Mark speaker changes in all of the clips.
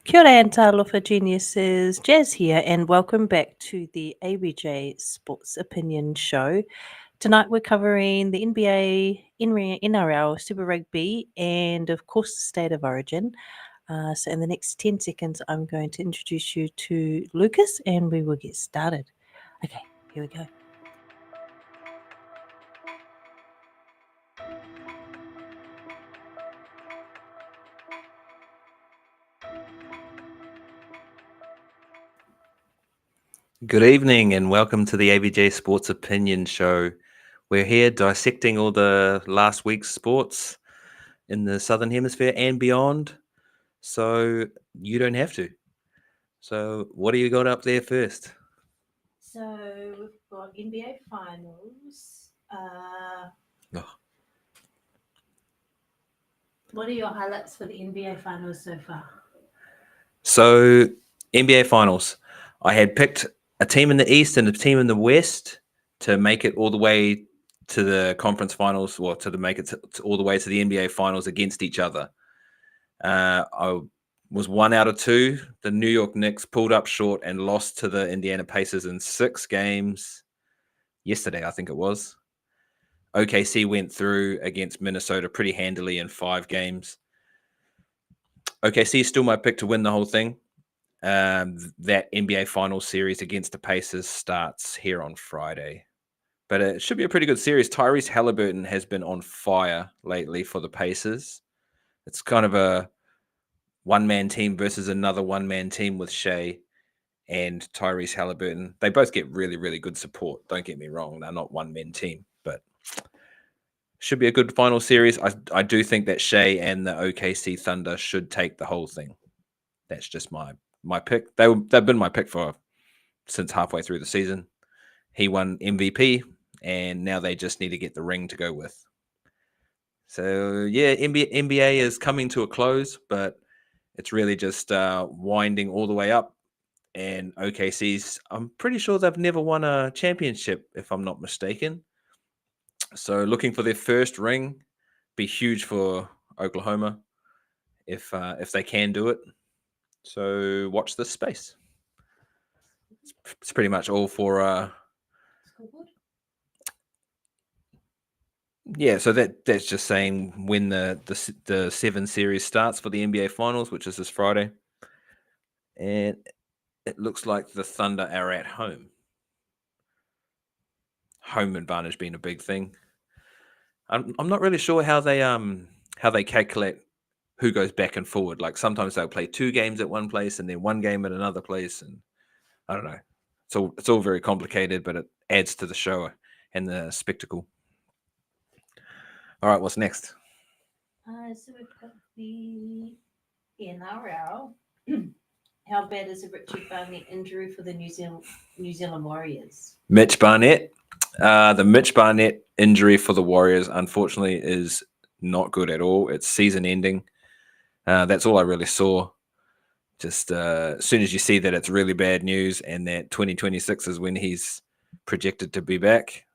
Speaker 1: Kia ora and talofa geniuses, Jazz here, and welcome back to the Abj Sports Opinions show. Tonight we're covering the NBA, NRL, Super Rugby, and of course the State of Origin. So in the next 10 seconds, I'm going to introduce you to Lucas, and we will get started. Okay, here we go.
Speaker 2: Good evening and welcome to the Abj Sports Opinions show. We're here dissecting all the last week's sports in the Southern Hemisphere and beyond, so you don't have to. So what do you got up there first?
Speaker 1: So we've got NBA Finals.
Speaker 2: Oh.
Speaker 1: What are your highlights for the NBA Finals so far?
Speaker 2: So NBA Finals. I had picked a team in the East and a team in the West to make it all the way to the conference finals, or to make it all the way to the NBA Finals against each other. I was 1 out of 2. The New York Knicks pulled up short and lost to the Indiana Pacers in 6 games yesterday, I think it was. OKC went through against Minnesota pretty handily in 5 games. OKC is still my pick to win the whole thing. That NBA Finals series against the Pacers starts here on Friday. But it should be a pretty good series. Tyrese Halliburton has been on fire lately for the Pacers. It's kind of a one-man team versus another one-man team with Shea and Tyrese Halliburton. They both get really, really good support. Don't get me wrong. They're not one-man team, but should be a good final series. I do think that Shea and the OKC Thunder should take the whole thing. That's just my pick. They've been my pick since halfway through the season. He won MVP, and now they just need to get the ring to go with. So, yeah, NBA is coming to a close, but it's really just winding all the way up. And OKC's, I'm pretty sure they've never won a championship, if I'm not mistaken. So looking for their first ring, be huge for Oklahoma if they can do it. So watch this space. It's pretty much all for yeah. So that's just saying when the 7 series starts for the NBA Finals, which is this Friday, and it looks like the Thunder are at home. Home advantage being a big thing. I'm not really sure how they calculate who goes back and forward. Like sometimes they'll play 2 games at one place and then 1 game at another place, and I don't know. It's all very complicated, but it adds to the show and the spectacle. All right, what's next?
Speaker 1: So we've got the NRL. How bad is a Richard Barnett injury for the New Zealand Warriors?
Speaker 2: Mitch Barnett. The Mitch Barnett injury for the Warriors, unfortunately, is not good at all. It's season ending. That's all I really saw. Just as soon as you see that it's really bad news and that 2026 is when he's projected to be back,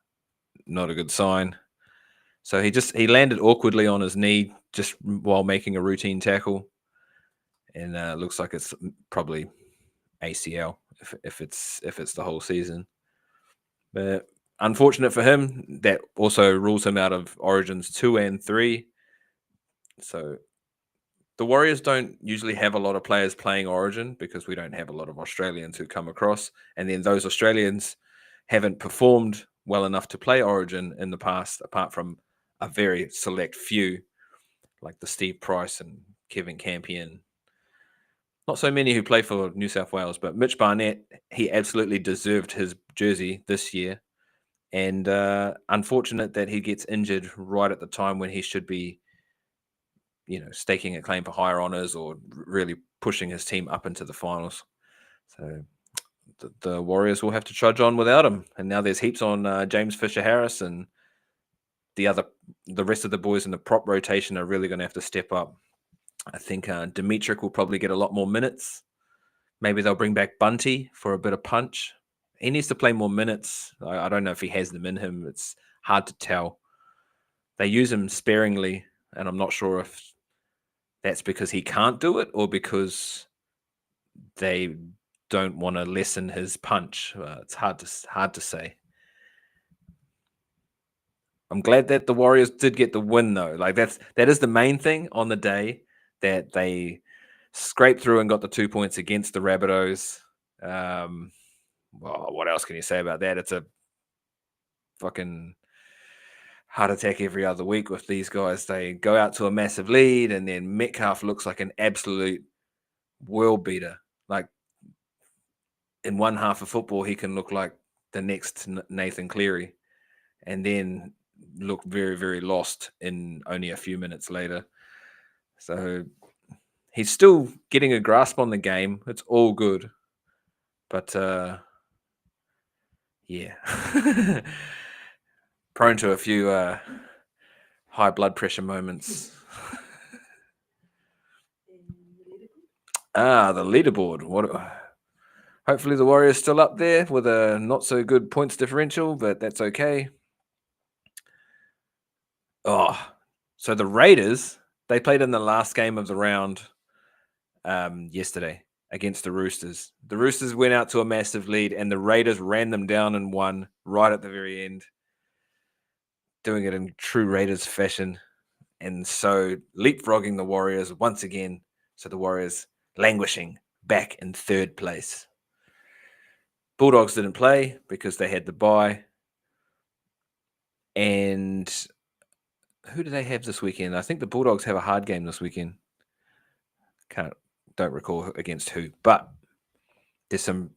Speaker 2: not a good sign. So he landed awkwardly on his knee just while making a routine tackle, and looks like it's probably ACL if it's the whole season. But unfortunate for him, that also rules him out of Origins 2 and 3. So the Warriors don't usually have a lot of players playing Origin because we don't have a lot of Australians who come across. And then those Australians haven't performed well enough to play Origin in the past, apart from a very select few, like the Steve Price and Kevin Campion. Not so many who play for New South Wales, but Mitch Barnett, he absolutely deserved his jersey this year. And unfortunate that he gets injured right at the time when he should be, staking a claim for higher honours or really pushing his team up into the finals. So the Warriors will have to trudge on without him. And now there's heaps on James Fisher-Harris, and the rest of the boys in the prop rotation are really going to have to step up. I think Dimitrik will probably get a lot more minutes. Maybe they'll bring back Bunty for a bit of punch. He needs to play more minutes. I don't know if he has them in him. It's hard to tell. They use him sparingly, and I'm not sure if that's because he can't do it or because they don't want to lessen his punch. It's hard to say. I'm glad that the Warriors did get the win, though. Like that is the main thing on the day, that they scraped through and got the 2 points against the Rabbitohs. Well, what else can you say about that? It's a fucking heart attack every other week with these guys. They go out to a massive lead, and then Metcalf looks like an absolute world beater. Like, in one half of football, he can look like the next Nathan Cleary, and then look very, very lost in only a few minutes later. So he's still getting a grasp on the game. It's all good. But yeah. Prone to a few high blood pressure moments. The leaderboard. Hopefully the Warriors still up there with a not so good points differential, but that's okay. So the Raiders, they played in the last game of the round yesterday against the Roosters. The Roosters went out to a massive lead, and the Raiders ran them down and won right at the very end, doing it in true Raiders fashion. And so leapfrogging the Warriors once again. So the Warriors languishing back in third place. Bulldogs didn't play because they had the bye. And who do they have this weekend? I think the Bulldogs have a hard game this weekend. Don't recall against who, but there's some,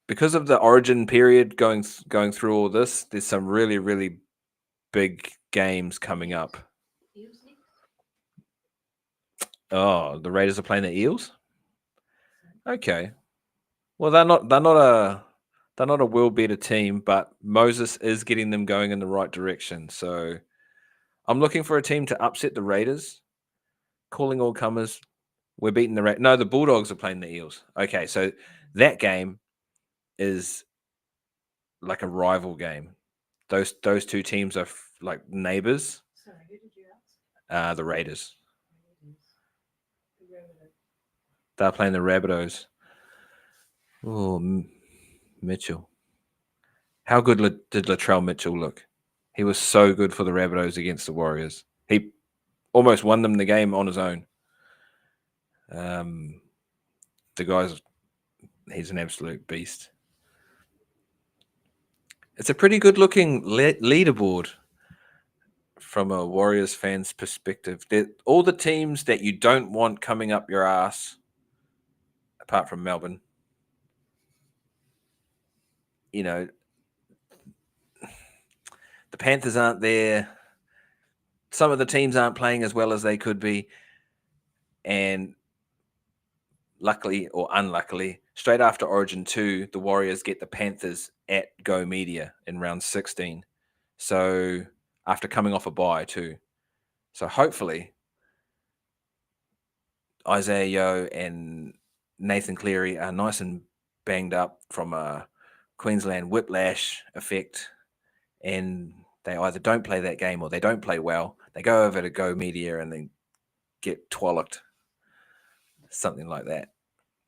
Speaker 2: because of the origin period going through all this, there's some really, really big games coming up. Oh, the Raiders are playing the Eels? Okay. Well, they're not a world beater team, but Moses is getting them going in the right direction. So I'm looking for a team to upset the Raiders. Calling all comers. We're beating the No, the Bulldogs are playing the Eels. Okay, so that game is like a rival game. Those two teams are like neighbors.
Speaker 1: Sorry, who did you ask?
Speaker 2: The Raiders. They're playing the Rabbitohs. Oh, Mitchell. How good did Latrell Mitchell look? He was so good for the Rabbitohs against the Warriors. He almost won them the game on his own. He's an absolute beast. It's a pretty good looking leaderboard from a Warriors fan's perspective. All the teams that you don't want coming up your ass, apart from Melbourne, the Panthers aren't there. Some of the teams aren't playing as well as they could be. And luckily or unluckily, straight after Origin 2, the Warriors get the Panthers at Go Media in round 16. So after coming off a bye too. So hopefully Isaiah Yeo and Nathan Cleary are nice and banged up from a Queensland whiplash effect, and they either don't play that game or they don't play well. They go over to Go Media and then get twallocked. Something like that.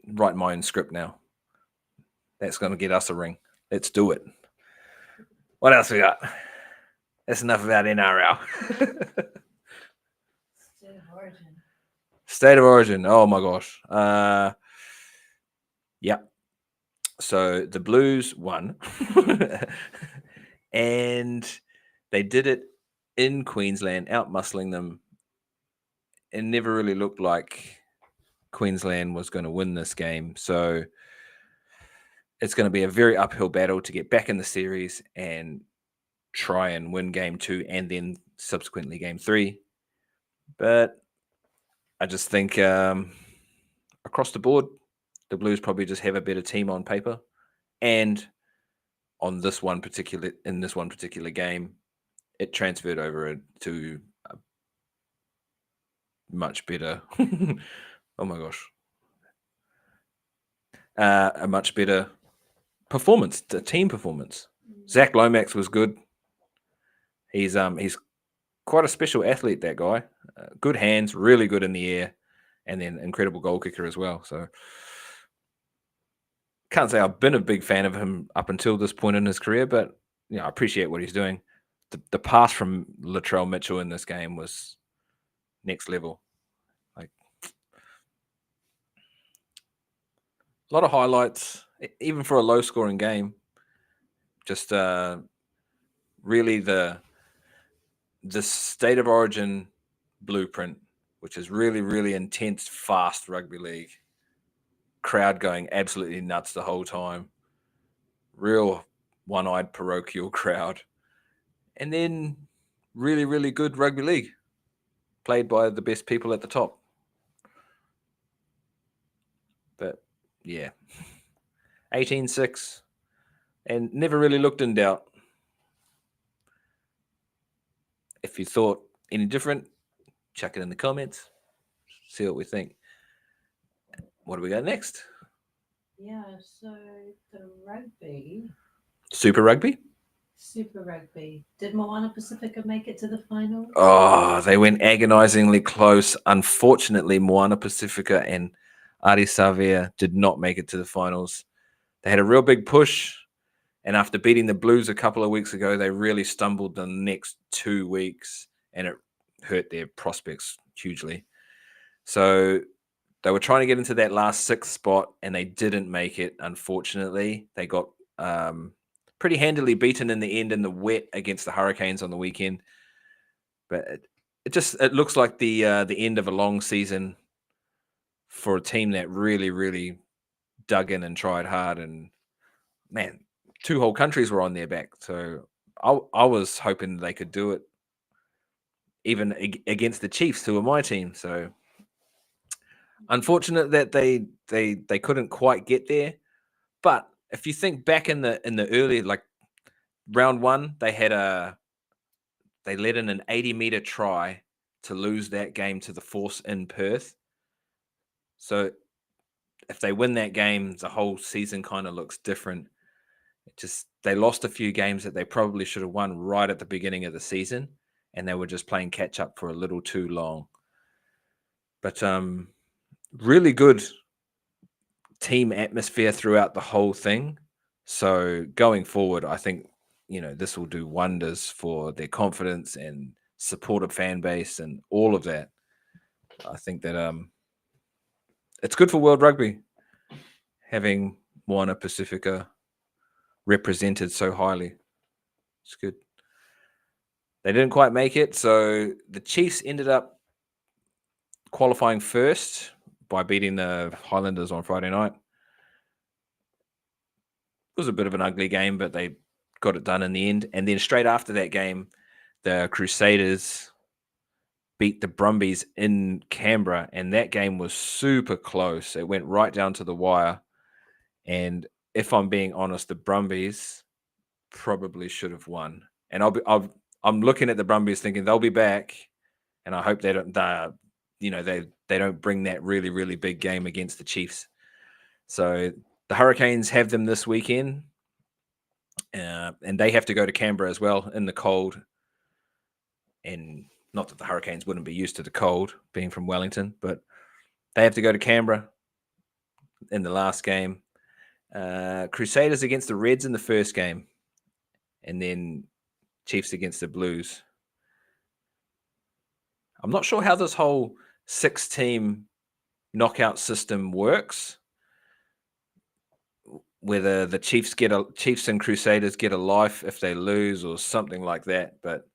Speaker 2: Write my own script now. That's going to get us a ring. Let's do it. What else we got? That's enough about NRL. State of Origin. Oh my gosh. Yeah. So the Blues won. And they did it in Queensland, out-muscling them. It never really looked like Queensland was going to win this game. So it's going to be a very uphill battle to get back in the series and try and win game 2 and then subsequently game 3. But I just think across the board, the Blues probably just have a better team on paper. And in this one particular game, it transferred over to a much better oh my gosh. A much better performance, the team performance. Zach Lomax was good. He's quite a special athlete, that guy. Good hands, really good in the air, and then incredible goal kicker as well. So can't say I've been a big fan of him up until this point in his career, but I appreciate what he's doing. The pass from Latrell Mitchell in this game was next level. Like a lot of highlights, even for a low-scoring game. Just really the state of origin blueprint, which is really, really intense, fast rugby league. Crowd going absolutely nuts the whole time. Real one-eyed parochial crowd. And then really, really good rugby league played by the best people at the top. But yeah, 18-6 and never really looked in doubt. If you thought any different, chuck it in the comments. See what we think. What do we got next?
Speaker 1: Yeah, so the rugby,
Speaker 2: Super Rugby?
Speaker 1: Super Rugby. Did Moana Pacifica make it to the final?
Speaker 2: Oh, they went agonizingly close. Unfortunately, Moana Pacifica and Arisavia did not make it to the finals. They had a real big push, and after beating the Blues a couple of weeks ago, they really stumbled the next 2 weeks, and it hurt their prospects hugely. So they were trying to get into that last 6th spot, and they didn't make it, unfortunately. They got pretty handily beaten in the end in the wet against the Hurricanes on the weekend. But it looks like the end of a long season for a team that really, really dug in and tried hard. And man, 2 whole countries were on their back. So I was hoping they could do it even against the Chiefs, who were my team. So unfortunate that they couldn't quite get there. But if you think back in the early, like round 1, they let in an 80-meter try to lose that game to the Force in Perth. So if they win that game, the whole season kind of looks different. They lost a few games that they probably should have won right at the beginning of the season, and they were just playing catch up for a little too long. But really good team atmosphere throughout the whole thing. So going forward, I think this will do wonders for their confidence and supportive fan base and all of that. I think that it's good for World Rugby having Moana Pacifica represented so highly. It's good. They didn't quite make it, so the Chiefs ended up qualifying first by beating the Highlanders on Friday night. It was a bit of an ugly game, but they got it done in the end. And then straight after that game, the Crusaders beat the Brumbies in Canberra, and that game was super close. It went right down to the wire. And if I'm being honest, the Brumbies probably should have won. And I'm looking at the Brumbies thinking they'll be back, and I hope they don't. They don't bring that really, really big game against the Chiefs. So the Hurricanes have them this weekend, and they have to go to Canberra as well in the cold. And not that the Hurricanes wouldn't be used to the cold, being from Wellington, but they have to go to Canberra in the last game. Crusaders against the Reds in the first game, and then Chiefs against the Blues. I'm not sure how this whole 6-team knockout system works. Whether the Chiefs and Crusaders get a life if they lose or something like that, but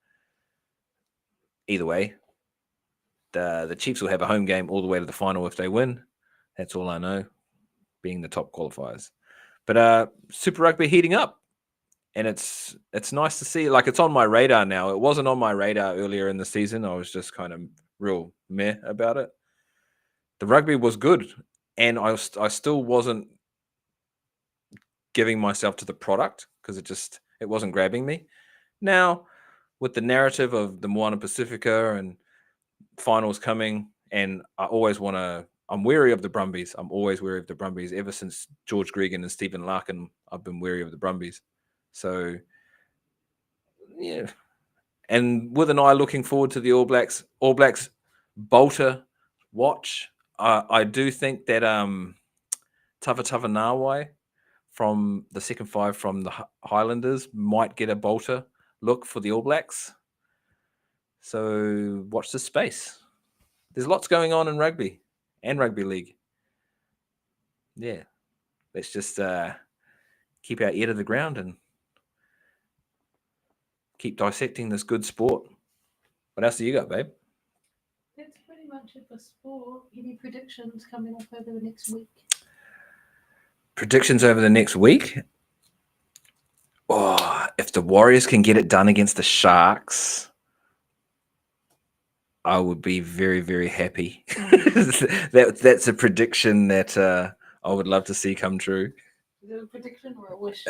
Speaker 2: either way, the Chiefs will have a home game all the way to the final if they win. That's all I know, being the top qualifiers. But Super Rugby heating up, and it's nice to see. Like, it's on my radar now. It wasn't on my radar earlier in the season. I was just kind of real meh about it. The rugby was good, and I still wasn't giving myself to the product because it wasn't grabbing me. Now, with the narrative of the Moana Pacifica and finals coming, and I'm wary of the Brumbies. I'm always wary of the Brumbies. Ever since George Gregan and Stephen Larkin, I've been wary of the Brumbies. So, yeah. And with an eye looking forward to the All Blacks Bolter watch, I do think that Tawai from the second 5 from the Highlanders might get a bolter look for the All Blacks. So watch this space. There's lots going on in rugby and rugby league. Yeah, let's just keep our ear to the ground and keep dissecting this good sport. What else do you got, babe?
Speaker 1: That's pretty much it for sport. Any predictions coming up over the next week?
Speaker 2: Predictions over the next week? Oh, if the Warriors can get it done against the Sharks, I would be very, very happy. That's a prediction that I would love to see come true.
Speaker 1: Is it a prediction or a wish?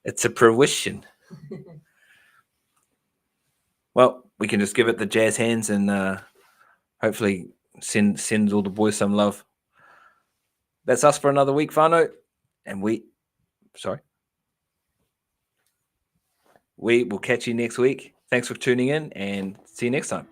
Speaker 2: It's a fruition. Well, we can just give it the jazz hands and hopefully send all the boys some love. That's us for another week, whānau. And we will catch you next week. Thanks for tuning in and see you next time.